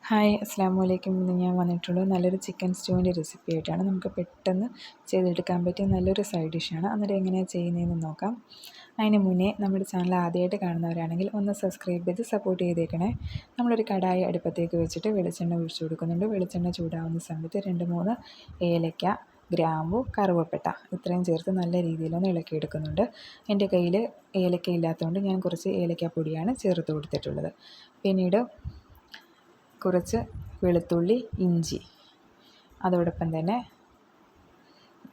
Hi അസ്സാം വലൈക്കും. ഇന്ന് ഞാൻ വന്നിട്ടുള്ളത് നല്ലൊരു ചിക്കൻ സ്റ്റൂവിൻ്റെ റെസിപ്പി ആയിട്ടാണ്. നമുക്ക് പെട്ടെന്ന് ചെയ്തെടുക്കാൻ പറ്റിയ നല്ലൊരു സൈഡ് ഡിഷാണ്. അന്നേരം എങ്ങനെയാണ് ചെയ്യുന്നതെന്ന് നോക്കാം. അതിന് മുന്നേ നമ്മുടെ ചാനൽ ആദ്യമായിട്ട് കാണുന്നവരാണെങ്കിൽ ഒന്ന് സബ്സ്ക്രൈബ് ചെയ്ത് സപ്പോർട്ട് ചെയ്തേക്കണേ. നമ്മളൊരു കടായി അടുപ്പത്തേക്ക് വെച്ചിട്ട് വെളിച്ചെണ്ണ ഒഴിച്ചു കൊടുക്കുന്നുണ്ട്. വെളിച്ചെണ്ണ ചൂടാവുന്ന സമയത്ത് 2-3 ഏലക്ക, ഗ്രാമ്പു, കറുവപ്പട്ട ഇത്രയും ചേർത്ത് നല്ല രീതിയിലൊന്ന് ഇളക്കിയെടുക്കുന്നുണ്ട്. എൻ്റെ കയ്യിൽ ഏലക്ക ഇല്ലാത്തതുകൊണ്ട് ഞാൻ കുറച്ച് ഏലക്കാപ്പൊടിയാണ് ചേർത്ത് കൊടുത്തിട്ടുള്ളത്. പിന്നീട് കുറച്ച് വെളുത്തുള്ളി, ഇഞ്ചി, അതോടൊപ്പം തന്നെ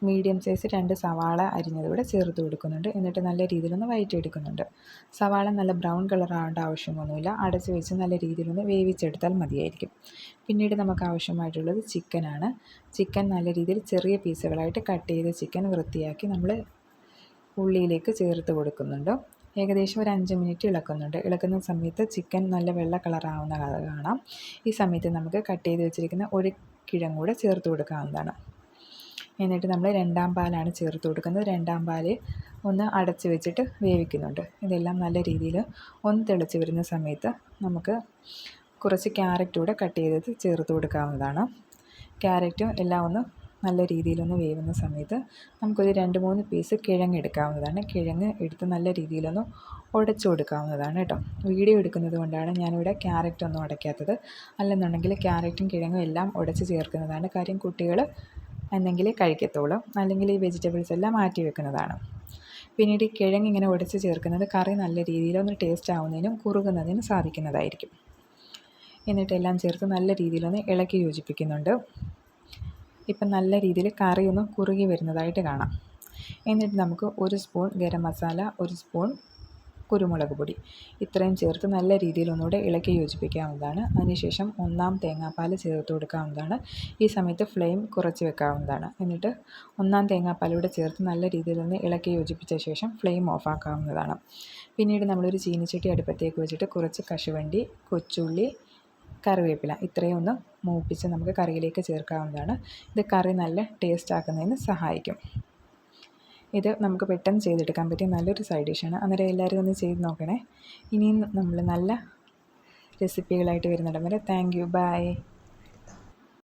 മീഡിയം സൈസ് 2 സവാള അരിഞ്ഞതുകൂടെ ചേർത്ത് കൊടുക്കുന്നുണ്ട്. എന്നിട്ട് നല്ല രീതിയിലൊന്ന് വഴറ്റിയെടുക്കുന്നുണ്ട്. സവാള നല്ല ബ്രൗൺ കളർ ആവേണ്ട ആവശ്യമൊന്നുമില്ല. അടച്ച് വെച്ച് നല്ല രീതിയിലൊന്ന് വേവിച്ചെടുത്താൽ മതിയായിരിക്കും. പിന്നീട് നമുക്ക് ആവശ്യമായിട്ടുള്ളത് ചിക്കനാണ്. ചിക്കൻ നല്ല രീതിയിൽ ചെറിയ പീസുകളായിട്ട് കട്ട് ചെയ്ത ചിക്കൻ വൃത്തിയാക്കി നമ്മൾ ഉള്ളിയിലേക്ക് ചേർത്ത് കൊടുക്കുന്നുണ്ട്. ഏകദേശം ഒരു 5 മിനിറ്റ് ഇളക്കുന്നുണ്ട്. ഇളക്കുന്ന സമയത്ത് ചിക്കൻ നല്ല വെള്ള കളറാവുന്ന കാണാം. ഈ സമയത്ത് നമുക്ക് കട്ട് ചെയ്ത് വെച്ചിരിക്കുന്ന ഒരു കിഴങ്ങ് കൂടെ ചേർത്ത് കൊടുക്കാവുന്നതാണ്. എന്നിട്ട് നമ്മൾ 2ാം പാലാണ് ചേർത്ത് കൊടുക്കുന്നത്. 2ാം പാല് ഒന്ന് അടച്ച് വെച്ചിട്ട് വേവിക്കുന്നുണ്ട്. ഇതെല്ലാം നല്ല രീതിയിൽ ഒന്ന് തിളച്ച് വരുന്ന സമയത്ത് നമുക്ക് കുറച്ച് ക്യാരറ്റ് കൂടെ കട്ട് ചെയ്തത് ചേർത്ത് കൊടുക്കാവുന്നതാണ്. ക്യാരറ്റും എല്ലാം ഒന്ന് നല്ല രീതിയിലൊന്ന് വേവുന്ന സമയത്ത് നമുക്കൊരു 2-3 പീസ് കിഴങ്ങ് എടുക്കാവുന്നതാണ്. കിഴങ്ങ് എടുത്ത് നല്ല രീതിയിലൊന്ന് ഉടച്ചു കൊടുക്കാവുന്നതാണ് കേട്ടോ. വീഡിയോ എടുക്കുന്നത് കൊണ്ടാണ് ഞാനിവിടെ ക്യാരറ്റ് ഒന്നും ഉടയ്ക്കാത്തത്. അല്ലെന്നുണ്ടെങ്കിൽ ക്യാരറ്റും കിഴങ്ങും എല്ലാം ഉടച്ച് ചേർക്കുന്നതാണ്. കാര്യം കുട്ടികൾ എന്തെങ്കിലും കഴിക്കത്തുള്ളൂ. അല്ലെങ്കിൽ ഈ വെജിറ്റബിൾസ് എല്ലാം മാറ്റി വെക്കുന്നതാണ്. പിന്നീട് ഈ കിഴങ്ങ് ഇങ്ങനെ ഉടച്ച് ചേർക്കുന്നത് കറി നല്ല രീതിയിലൊന്ന് ടേസ്റ്റ് ആവുന്നതിനും കുറുകുന്നതിനും സാധിക്കുന്നതായിരിക്കും. എന്നിട്ടെല്ലാം ചേർത്ത് നല്ല രീതിയിലൊന്ന് ഇളക്കി യോജിപ്പിക്കുന്നുണ്ട്. ഇപ്പം നല്ല രീതിയിൽ കറി ഒന്ന് കുറുകി വരുന്നതായിട്ട് കാണാം. എന്നിട്ട് നമുക്ക് 1 സ്പൂൺ ഗരം മസാല, 1 സ്പൂൺ കുരുമുളക് പൊടി ഇത്രയും ചേർത്ത് നല്ല രീതിയിൽ ഒന്നുകൂടെ ഇളക്കി യോജിപ്പിക്കാവുന്നതാണ്. അതിനുശേഷം 1ാം തേങ്ങാപ്പാൽ ചേർത്ത് കൊടുക്കാവുന്നതാണ്. ഈ സമയത്ത് ഫ്ലെയിം കുറച്ച് വെക്കാവുന്നതാണ്. എന്നിട്ട് 1ാം തേങ്ങാപ്പാലൂടെ ചേർത്ത് നല്ല രീതിയിലൊന്ന് ഇളക്കി യോജിപ്പിച്ച ശേഷം ഫ്ലെയിം ഓഫാക്കാവുന്നതാണ്. പിന്നീട് നമ്മളൊരു ചീനിച്ചട്ടി അടുപ്പത്തേക്ക് വെച്ചിട്ട് കുറച്ച് കശുവണ്ടി, കൊച്ചുള്ളി, കറിവേപ്പില ഇത്രയും ഒന്ന് മൂപ്പിച്ച് നമുക്ക് കറിയിലേക്ക് ചേർക്കാവുന്നതാണ്. ഇത് കറി നല്ല ടേസ്റ്റ് ആക്കുന്നതിന് സഹായിക്കും. ഇത് നമുക്ക് പെട്ടെന്ന് ചെയ്തെടുക്കാൻ പറ്റിയ നല്ലൊരു സൈഡ് ഡിഷാണ്. അന്നേരം എല്ലാവരും ഒന്ന് ചെയ്ത് നോക്കണേ. ഇനിയും നമ്മൾ നല്ല റെസിപ്പികളായിട്ട് വരുന്നിടം വരെ താങ്ക് യു. ബൈ.